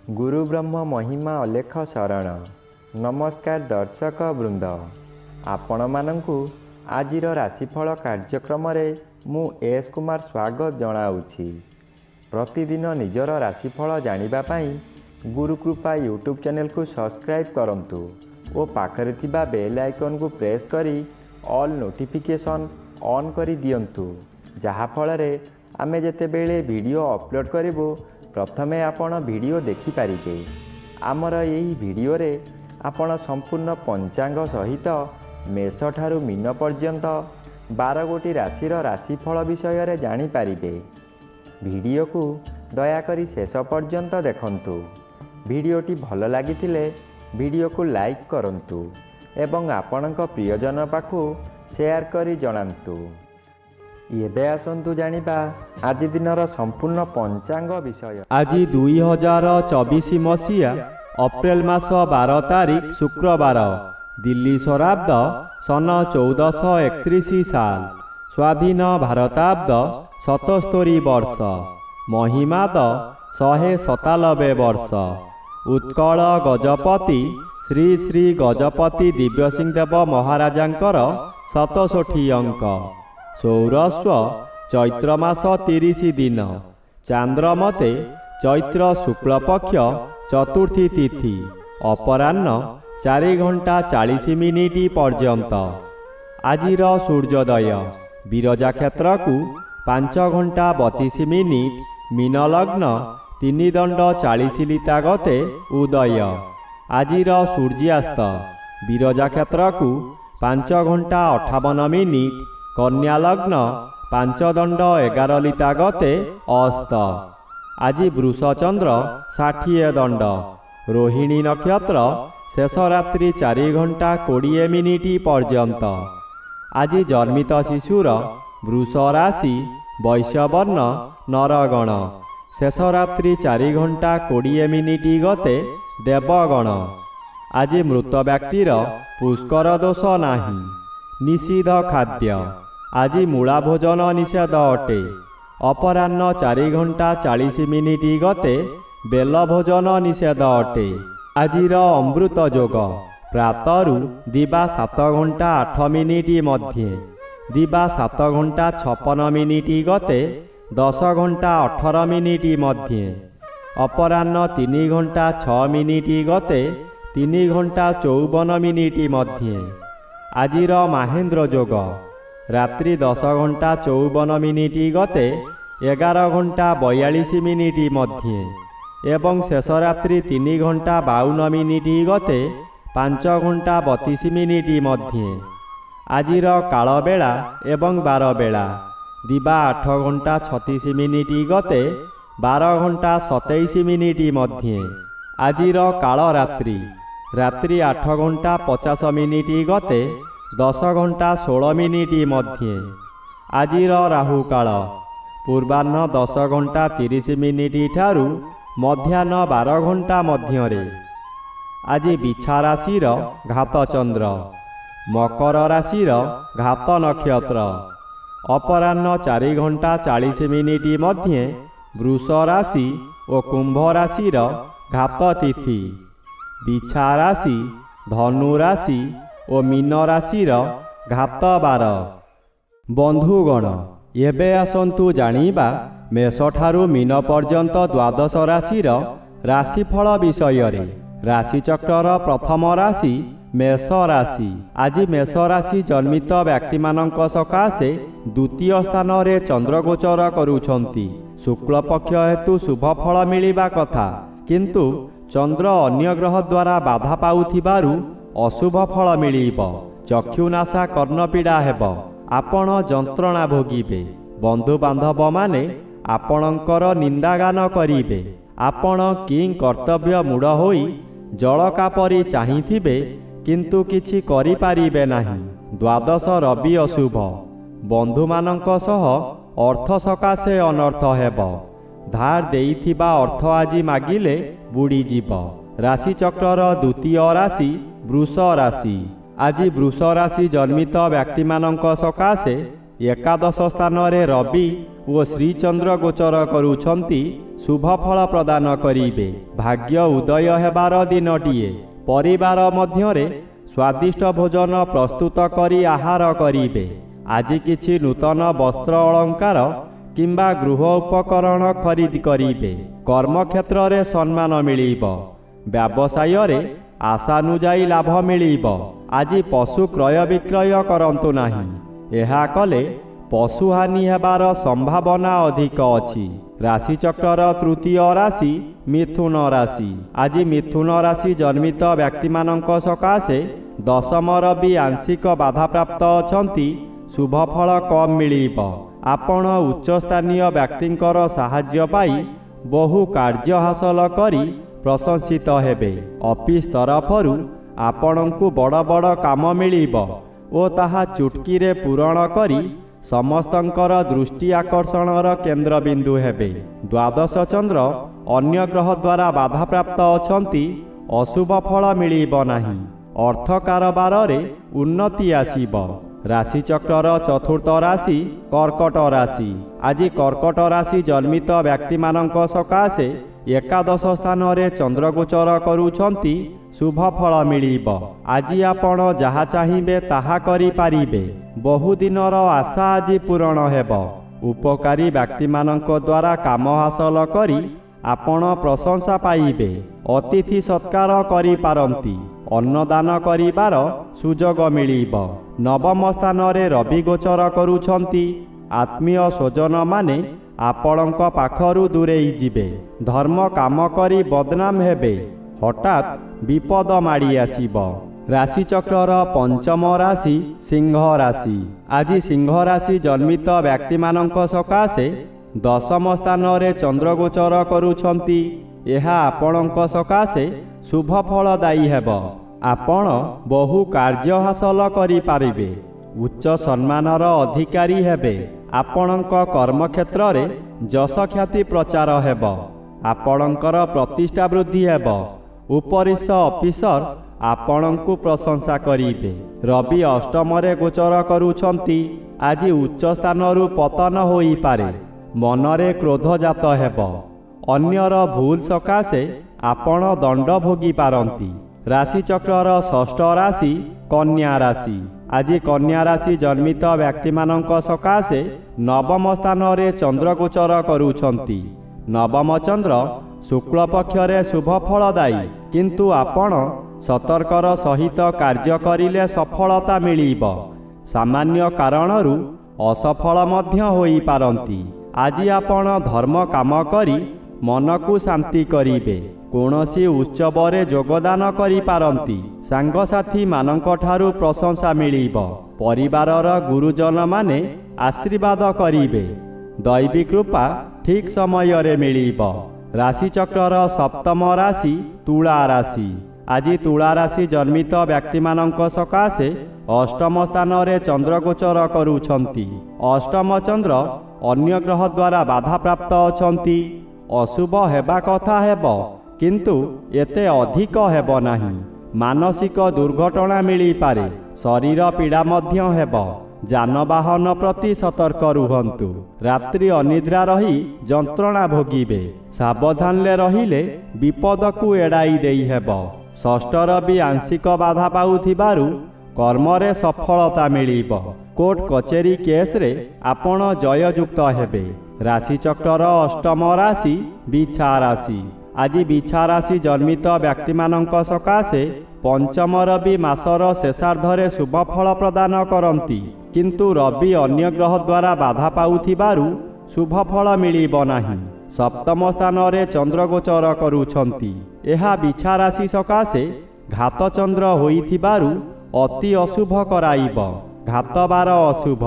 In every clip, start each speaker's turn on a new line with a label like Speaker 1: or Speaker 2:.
Speaker 1: गुरु ब्रह्म महिमा अलेख शरण। नमस्कार दर्शक वृंद, आपण मानंकु आजिर राशिफल कार्यक्रम मु एस कुमार स्वागत जनाऊँगी। प्रतिदिन निजर राशिफल जानिबा पाई गुरुकृपा यूट्यूब चैनल को सब्सक्राइब करंतु और पाखरे थिबा बेल आइकन को प्रेस करी ऑल नोटिफिकेशन ऑन करी दियंतु, जहा फଳରେ आमे जेतेबेले वीडियो अपलोड करिवो प्रथमे आपण वीडियो देखि पारिबे। आमर यही वीडियो रे आपण संपूर्ण पंचांग सहित मेष ठारू मीन पर्यंत 12 गोटी राशिर राशिफल विषय रे जानि पारिबे। वीडियो को दयाकरी शेष पर्यंत देखंतु। वीडियोटी भल लागिथिले वीडियो को लाइक करंतु एवं आपणक प्रियजन पाखु शेयर करी जणांतु। एबे आसंतु जानिबा आज दिनर संपूर्ण पंचांग विषय।
Speaker 2: आज 2024 मसीहा अप्रैल मास 12 तारिख शुक्रवार, दिल्ली शराब्द सन 1431 साल, स्वाधीन भारताब्द 77 वर्ष, महिमाद 197 वर्ष। उत्कल गजपति श्री श्री गजपति दिव्यसिंह देव महाराजांकर 67 अंक। सौरस्व चैत्र मास 30 दिन, चांद्रमते चैत्र शुक्लपक्ष चतुर्थी तिथि, अपराह्न 4 घंटा 40 मिनिट पर्यंत। आजिर सूर्योदय विरजा क्षेत्र को 5 घंटा 32 मिनिट, मीन लग्न 3 दंड 40 लिता गते उदय। आजिर सूर्यास्त विरजा क्षेत्र को 5 घंटा 58 मिनिट, कन्या लग्न 5 दंड 11 लिता गते अस्त। आज वृषचंद्र 60 दंड, रोहिणी नक्षत्र शेष रात्रि 4 घंटा 20 मिनिट पर्यंत। आज जन्मित शिशुर वृष राशि वैश्यवर्ण नरगण, शेष रात्रि 4 घंटा 20 मिनिट गते देवगण। आज मृत व्यक्तिर पुष्कर दोष नाही। निषिद्ध खाद्य आज मूला भोजन निषेध अटे। अपराह्न 4 घंटा 40 मिनिट गते बेल भोजन निषेध अटे। आजिर अमृत जोग प्रातरु दिबा 7 घंटा 8 मिनिट मध्ये, दिबा 7 घंटा 56 मिनिट गते 10 घंटा 18 मिनिट मध्ये। अपराह्न 3 घंटा 6 मिनिट गते 3 घंटा 54 मिनिट मध्ये। आजिर महेन्द्र जोग रात्रि 10 घंटा 54 मिनिट गते 11 घंटा 42 मिनिट मध्ये एवं शेष रात्रि 3 घंटा 52 मिनिट गते 5 घंटा 32 मिनिट मध्ये। आजिर काल बेला एवं बार बेला दिबा 8 घंटा 36 मिनिट गते 12 घंटा 27 मिनिट मध्ये। आजिर काल रात्रि रात्रि 8 घंटा 50 मिनिट गते 10 घंटा 16 मिनिट मध्ये। आजिर राहु काल पूर्वाह्न 10 घंटा 30 मिनिट ठारू मध्याह्न 12 घंटा मध्यरे। आज बिछा राशिर घात चंद्र, मकर राशिर घात नक्षत्र। अपराह्न 4 घंटा 40 मिनिट मध्ये वृष राशि और कुंभ राशिर घात तिथि। बिछा राशि, धनु राशि और मीन राशिर घात बार। बंधुगण एबे आसंतु जानिबा मेष ठारू मीन पर्यंत 12 राशिर राशिफल विषय रे। राशिचक्रर प्रथम राशि मेष राशि। आज मेष राशि जन्मित व्यक्ति मानक सकाशे द्वितीय स्थान रे चंद्र गोचर करुछंती। शुक्ल पक्ष हेतु शुभ फल मिलिबा कथा, किंतु चंद्र अन्य ग्रह द्वारा बाधा पाउथिबारु अशुभ फल मिलिब। चक्षुनाशा कर्णपीड़ा हेब, आपण जंत्रणा भोगिबे। बंधु बांधव माने आपणकर निंदागान करिबे। आपण किं कर्तव्य मूढ़ होई जलका परि चाहिथिबे, किंतु किछि करि पारिबे नाही। 12 रवि अशुभ। बंधु मानक सह अर्थ सकाशे अनर्थ हेब। धार देइथिबा अर्थ आजि मागिले बुड़ी जीव। राशि चक्रर द्वितीय राशि वृष राशि। आज वृष राशि जन्मित व्यक्ति मानक सकाशे ଏକାଦଶ ସ୍ଥାନରେ ରବି ଓ ଶ୍ରୀଚନ୍ଦ୍ର ଗୋଚର କରୁଛନ୍ତି, ଶୁଭ ଫଳ ପ୍ରଦାନ କରିବେ। ଭାଗ୍ୟ ଉଦୟ ହେବାର ଦିନଟିଏ। ପରିବାର ମଧ୍ୟରେ ସ୍ୱାଦିଷ୍ଟ ଭୋଜନ ପ୍ରସ୍ତୁତ କରି ଆହାର କରିବେ। ଆଜି କିଛି ନୂତନ ବସ୍ତ୍ର ଅଳଙ୍କାର କିମ୍ବା ଗୃହ ଉପକରଣ ଖରିଦ କରିବେ। କର୍ମକ୍ଷେତ୍ରରେ ସମ୍ମାନ ମିଳିବ। ବ୍ୟବସାୟରେ ଆଶାନୁଯାୟୀ ଲାଭ ମିଳିବ। ଆଜି ପଶୁ କ୍ରୟ ବିକ୍ରୟ କରନ୍ତୁ ନାହିଁ। ଏହା କଲେ ପଶୁହାନି ହେବାର ସମ୍ଭାବନା ଅଧିକ ଅଛି। ରାଶିଚକ୍ରର ତୃତୀୟ ରାଶି ମିଥୁନ ରାଶି। ଆଜି ମିଥୁନ ରାଶି ଜନ୍ମିତ ବ୍ୟକ୍ତିମାନଙ୍କ ସକାଶେ ଦଶମର ବି ଆଂଶିକ ବାଧାପ୍ରାପ୍ତ ଅଛନ୍ତି। ଶୁଭ ଫଳ କମ୍ ମିଳିବ। ଆପଣ ଉଚ୍ଚସ୍ଥାନୀୟ ବ୍ୟକ୍ତିଙ୍କର ସାହାଯ୍ୟ ପାଇ ବହୁ କାର୍ଯ୍ୟ ହାସଲ କରି ପ୍ରଶଂସିତ ହେବେ। ଅଫିସ୍ ତରଫରୁ ଆପଣଙ୍କୁ ବଡ଼ ବଡ଼ କାମ ମିଳିବ ଓ ତାହା ଚୁଟକିରେ ପୂରଣ କରି ସମସ୍ତଙ୍କର ଦୃଷ୍ଟି ଆକର୍ଷଣର କେନ୍ଦ୍ରବିନ୍ଦୁ ହେବେ। ଦ୍ୱାଦଶ ଚନ୍ଦ୍ର ଅନ୍ୟ ଗ୍ରହ ଦ୍ୱାରା ବାଧାପ୍ରାପ୍ତ ଅଛନ୍ତି। ଅଶୁଭ ଫଳ ମିଳିବ ନାହିଁ। ଅର୍ଥ କାରବାରରେ ଉନ୍ନତି ଆସିବ। ରାଶିଚକ୍ରର ଚତୁର୍ଥ ରାଶି କର୍କଟ ରାଶି। ଆଜି କର୍କଟ ରାଶି ଜନ୍ମିତ ବ୍ୟକ୍ତିମାନଙ୍କ ସକାଶେ ଏକାଦଶ ସ୍ଥାନରେ ଚନ୍ଦ୍ରଗୋଚର କରୁଛନ୍ତି। ଶୁଭ ଫଳ ମିଳିବ। ଆଜି ଆପଣ ଯାହା ଚାହିଁବେ ତାହା କରିପାରିବେ। ବହୁଦିନର ଆଶା ଆଜି ପୂରଣ ହେବ। ଉପକାରୀ ବ୍ୟକ୍ତିମାନଙ୍କ ଦ୍ୱାରା କାମ ହାସଲ କରି ଆପଣ ପ୍ରଶଂସା ପାଇବେ। ଅତିଥି ସତ୍କାର କରିପାରନ୍ତି। ଅନ୍ନଦାନ କରିବାର ସୁଯୋଗ ମିଳିବ। ନବମ ସ୍ଥାନରେ ରବି ଗୋଚର କରୁଛନ୍ତି। ଆତ୍ମୀୟ ସ୍ୱଜନମାନେ ଆପଣଙ୍କ ପାଖରୁ ଦୂରେଇ ଯିବେ। ଧର୍ମ କାମ କରି ବଦନାମ ହେବେ। ହଠାତ୍ ବିପଦ ମାଡ଼ି ଆସିବ। ରାଶିଚକ୍ରର ପଞ୍ଚମ ରାଶି ସିଂହ ରାଶି। ଆଜି ସିଂହ ରାଶି ଜନ୍ମିତ ବ୍ୟକ୍ତିମାନଙ୍କ ସକାଶେ ଦଶମ ସ୍ଥାନରେ ଚନ୍ଦ୍ରଗୋଚର କରୁଛନ୍ତି। ଏହା ଆପଣଙ୍କ ସକାଶେ ଶୁଭ ଫଳଦାୟୀ ହେବ। ଆପଣ ବହୁ କାର୍ଯ୍ୟ ହାସଲ କରିପାରିବେ। ଉଚ୍ଚ ସମ୍ମାନର ଅଧିକାରୀ ହେବେ। ଆପଣଙ୍କ କର୍ମକ୍ଷେତ୍ରରେ ଯଶ ଖ୍ୟାତି ପ୍ରଚାର ହେବ। ଆପଣଙ୍କର ପ୍ରତିଷ୍ଠା ବୃଦ୍ଧି ହେବ। ଉପରିସ୍ଥ ଅଫିସର ଆପଣଙ୍କୁ ପ୍ରଶଂସା କରିବେ। ରବି ଅଷ୍ଟମରେ ଗୋଚର କରୁଛନ୍ତି। ଆଜି ଉଚ୍ଚ ସ୍ଥାନରୁ ପତନ ହୋଇପାରେ। ମନରେ କ୍ରୋଧଜାତ ହେବ। ଅନ୍ୟର ଭୁଲ ସକାଶେ ଆପଣ ଦଣ୍ଡ ଭୋଗି ପାରନ୍ତି। ରାଶିଚକ୍ରର ଷଷ୍ଠ ରାଶି କନ୍ୟା ରାଶି। ଆଜି କନ୍ୟା ରାଶି ଜନ୍ମିତ ବ୍ୟକ୍ତିମାନଙ୍କ ସକାଶେ ନବମ ସ୍ଥାନରେ ଚନ୍ଦ୍ରଗୋଚର କରୁଛନ୍ତି। ନବମ ଚନ୍ଦ୍ର ଶୁକ୍ଳ ପକ୍ଷରେ ଶୁଭ ଫଳଦାୟୀ, କିନ୍ତୁ ଆପଣ ସତର୍କର ସହିତ କାର୍ଯ୍ୟ କରିଲେ ସଫଳତା ମିଳିବ। ସାମାନ୍ୟ କାରଣରୁ ଅସଫଳ ମଧ୍ୟ ହୋଇପାରନ୍ତି। ଆଜି ଆପଣ ଧର୍ମ କାମ କରି ମନକୁ ଶାନ୍ତି କରିବେ। କୌଣସି ଉତ୍ସବରେ ଯୋଗଦାନ କରିପାରନ୍ତି। ସାଙ୍ଗସାଥୀମାନଙ୍କଠାରୁ ପ୍ରଶଂସା ମିଳିବ। ପରିବାରର ଗୁରୁଜନମାନେ ଆଶୀର୍ବାଦ କରିବେ। ଦୈବୀ କୃପା ଠିକ୍ ସମୟରେ ମିଳିବ। ରାଶିଚକ୍ରର ସପ୍ତମ ରାଶି ତୁଳା ରାଶି। ଆଜି ତୁଳା ରାଶି ଜନ୍ମିତ ବ୍ୟକ୍ତିମାନଙ୍କ ସକାଶେ ଅଷ୍ଟମ ସ୍ଥାନରେ ଚନ୍ଦ୍ରଗୋଚର କରୁଛନ୍ତି। ଅଷ୍ଟମ ଚନ୍ଦ୍ର ଅନ୍ୟ ଗ୍ରହ ଦ୍ୱାରା ବାଧାପ୍ରାପ୍ତ ଅଛନ୍ତି। ଅଶୁଭ ହେବା କଥା ହେବ, କିନ୍ତୁ ଏତେ ଅଧିକ ହେବ ନାହିଁ। ମାନସିକ ଦୁର୍ଘଟଣା ମିଳିପାରେ। ଶରୀର ପୀଡ଼ା ମଧ୍ୟ ହେବ। ଯାନବାହନ ପ୍ରତି ସତର୍କ ରୁହନ୍ତୁ। ରାତ୍ରି ଅନିଦ୍ରା ରହି ଯନ୍ତ୍ରଣା ଭୋଗିବେ। ସାବଧାନରେ ରହିଲେ ବିପଦକୁ ଏଡ଼ାଇ ଦେଇ ହେବ। ଷଷ୍ଠର ବି ଆଂଶିକ ବାଧା ପାଉଥିବାରୁ କର୍ମରେ ସଫଳତା ମିଳିବ। କୋର୍ଟ କଚେରୀ କେସ୍ରେ ଆପଣ ଜୟଯୁକ୍ତ ହେବେ। ରାଶିଚକ୍ରର ଅଷ୍ଟମ ରାଶି ବିଛା ରାଶି। ଆଜି ବିଛା ରାଶି ଜନ୍ମିତ ବ୍ୟକ୍ତିମାନଙ୍କ ସକାଶେ ପଞ୍ଚମର ବି ମାସର ଶେଷାର୍ଦ୍ଧରେ ଶୁଭ ଫଳ ପ୍ରଦାନ କରନ୍ତି, କିନ୍ତୁ ରବି ଅନ୍ୟ ଗ୍ରହ ଦ୍ୱାରା ବାଧା ପାଉଥିବାରୁ ଶୁଭ ଫଳ ମିଳିବ ନାହିଁ। ସପ୍ତମ ସ୍ଥାନରେ ଚନ୍ଦ୍ରଗୋଚର କରୁଛନ୍ତି। ଏହା ବିଛା ରାଶି ସକାଶେ ଘାତଚନ୍ଦ୍ର ହୋଇଥିବାରୁ ଅତି ଅଶୁଭ କରାଇବ। ଘାତବାର ଅଶୁଭ।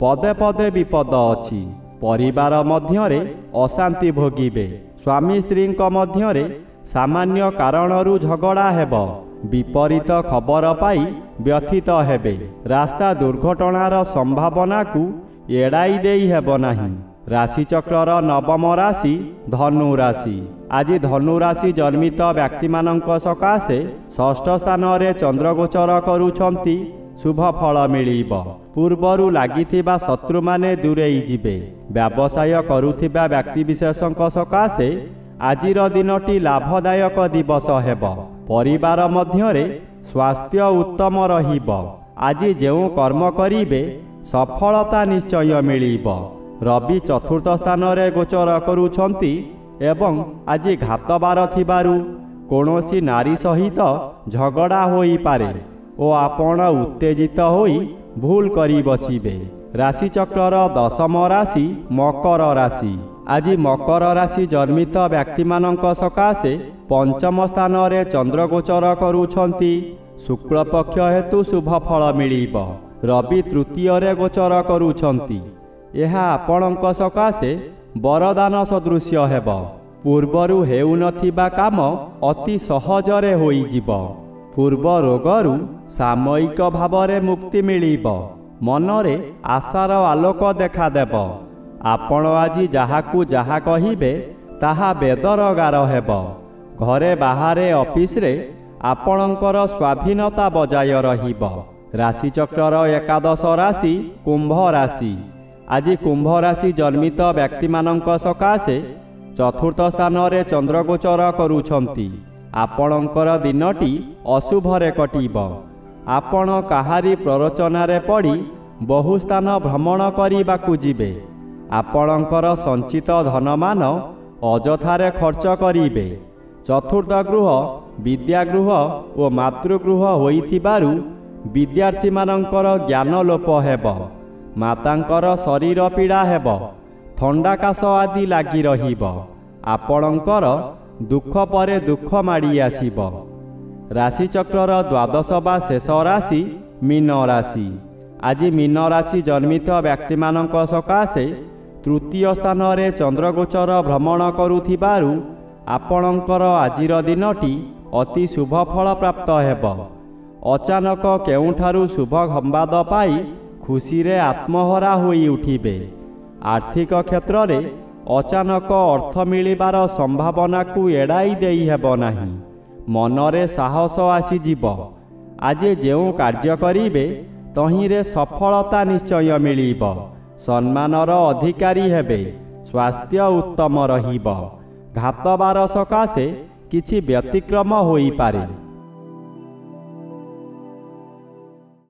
Speaker 2: ପଦେ ପଦେ ବିପଦ ଅଛି। ପରିବାର ମଧ୍ୟରେ ଅଶାନ୍ତି ଭୋଗିବେ। ସ୍ୱାମୀ ସ୍ତ୍ରୀଙ୍କ ମଧ୍ୟରେ ସାମାନ୍ୟ କାରଣରୁ ଝଗଡ଼ା ହେବ। ବିପରୀତ ଖବର ପାଇ ବ୍ୟଥିତ ହେବେ। ରାସ୍ତା ଦୁର୍ଘଟଣାର ସମ୍ଭାବନାକୁ ଏଡ଼ାଇ ଦେଇ ହେବ ନାହିଁ। ରାଶିଚକ୍ରର ନବମ ରାଶି ଧନୁ ରାଶି। ଆଜି ଧନୁ ରାଶି ଜନ୍ମିତ ବ୍ୟକ୍ତିମାନଙ୍କ ସକାଶେ ଷଷ୍ଠ ସ୍ଥାନରେ ଚନ୍ଦ୍ରଗୋଚର କରୁଛନ୍ତି। ଶୁଭ ଫଳ ମିଳିବ। ପୂର୍ବରୁ ଲାଗିଥିବା ଶତ୍ରୁମାନେ ଦୂରେଇ ଯିବେ। ବ୍ୟବସାୟ କରୁଥିବା ବ୍ୟକ୍ତିବିଶେଷଙ୍କ ସକାଶେ ଆଜିର ଦିନଟି ଲାଭଦାୟକ ଦିବସ ହେବ। ପରିବାର ମଧ୍ୟରେ ସ୍ୱାସ୍ଥ୍ୟ ଉତ୍ତମ ରହିବ। ଆଜି ଯେଉଁ କର୍ମ କରିବେ ସଫଳତା ନିଶ୍ଚୟ ମିଳିବ। ରବି ଚତୁର୍ଥ ସ୍ଥାନରେ ଗୋଚର କରୁଛନ୍ତି ଏବଂ ଆଜି ଘାତବାର ଥିବାରୁ କୌଣସି ନାରୀ ସହିତ ଝଗଡ଼ା ହୋଇପାରେ ଓ ଆପଣ ଉତ୍ତେଜିତ ହୋଇ ଭୁଲ କରି ବସିବେ। ରାଶିଚକ୍ରର ଦଶମ ରାଶି ମକର ରାଶି। ଆଜି ମକର ରାଶି ଜନ୍ମିତ ବ୍ୟକ୍ତିମାନଙ୍କ ସକାଶେ ପଞ୍ଚମ ସ୍ଥାନରେ ଚନ୍ଦ୍ର ଗୋଚର କରୁଛନ୍ତି। ଶୁକ୍ଳପକ୍ଷ ହେତୁ ଶୁଭ ଫଳ ମିଳିବ। ରବି ତୃତୀୟରେ ଗୋଚର କରୁଛନ୍ତି। ଏହା ଆପଣଙ୍କ ସକାଶେ ବରଦାନ ସଦୃଶ୍ୟ ହେବ। ପୂର୍ବରୁ ହେଉନଥିବା କାମ ଅତି ସହଜରେ ହୋଇଯିବ। ପୂର୍ବ ରୋଗରୁ ସାମୟିକ ଭାବରେ ମୁକ୍ତି ମିଳିବ। ମନରେ ଆଶାର ଆଲୋକ ଦେଖାଦେବ। ଆପଣ ଆଜି ଯାହାକୁ ଯାହା କହିବେ ତାହା ବେଦର ଗାର ହେବ। ଘରେ ବାହାରେ ଅଫିସରେ ଆପଣଙ୍କର ସ୍ୱାଧୀନତା ବଜାୟ ରହିବ। ରାଶିଚକ୍ରର ଏକାଦଶ ରାଶି କୁମ୍ଭ ରାଶି। ଆଜି କୁମ୍ଭ ରାଶି ଜନ୍ମିତ ବ୍ୟକ୍ତିମାନଙ୍କ ସକାଶେ ଚତୁର୍ଥ ସ୍ଥାନରେ ଚନ୍ଦ୍ରଗୋଚର କରୁଛନ୍ତି। ଆପଣଙ୍କର ଦିନଟି ଅଶୁଭରେ କଟିବ। ଆପଣ କାହାରି ପ୍ରରୋଚନାରେ ପଡ଼ି ବହୁ ସ୍ଥାନ ଭ୍ରମଣ କରିବାକୁ ଯିବେ। ଆପଣଙ୍କର ସଞ୍ଚିତ ଧନମାନ ଅଯଥାରେ ଖର୍ଚ୍ଚ କରିବେ। ଚତୁର୍ଥ ଗୃହ ବିଦ୍ୟାଗୃହ ଓ ମାତୃଗୃହ ହୋଇଥିବାରୁ ବିଦ୍ୟାର୍ଥୀମାନଙ୍କର ଜ୍ଞାନ ଲୋପ ହେବ। ମାତାଙ୍କର ଶରୀର ପୀଡ଼ା ହେବ। ଥଣ୍ଡା କାଶ ଆଦି ଲାଗି ରହିବ। ଆପଣଙ୍କର ଦୁଃଖ ପରେ ଦୁଃଖ ମାଡ଼ି ଆସିବ। ରାଶିଚକ୍ରର ଦ୍ୱାଦଶ ବା ଶେଷ ରାଶି ମୀନ ରାଶି। ଆଜି ମୀନ ରାଶି ଜନ୍ମିତ ବ୍ୟକ୍ତିମାନଙ୍କ ସକାଶେ ତୃତୀୟ ସ୍ଥାନରେ ଚନ୍ଦ୍ରଗୋଚର ଭ୍ରମଣ କରୁଥିବାରୁ ଆପଣଙ୍କର ଆଜିର ଦିନଟି ଅତି ଶୁଭ ଫଳ ପ୍ରାପ୍ତ ହେବ। ଅଚାନକ କେଉଁଠାରୁ ଶୁଭ ସମ୍ବାଦ ପାଇ ଖୁସିରେ ଆତ୍ମହରା ହୋଇ ଉଠିବେ। ଆର୍ଥିକ କ୍ଷେତ୍ରରେ ଅଚାନକ ଅର୍ଥ ମିଳିବାର ସମ୍ଭାବନାକୁ ଏଡ଼ାଇ ଦେଇ ହେବ ନାହିଁ। ମନରେ ସାହସ ଆସିଯିବ। ଆଜି ଯେଉଁ କାର୍ଯ୍ୟ କରିବେ ତହିଁରେ ସଫଳତା ନିଶ୍ଚୟ ମିଳିବ। ସମ୍ମାନର ଅଧିକାରୀ ହେବେ। ସ୍ୱାସ୍ଥ୍ୟ ଉତ୍ତମ ରହିବ। ଘାତବାର ସକାଶେ କିଛି ବ୍ୟତିକ୍ରମ ହୋଇପାରେ।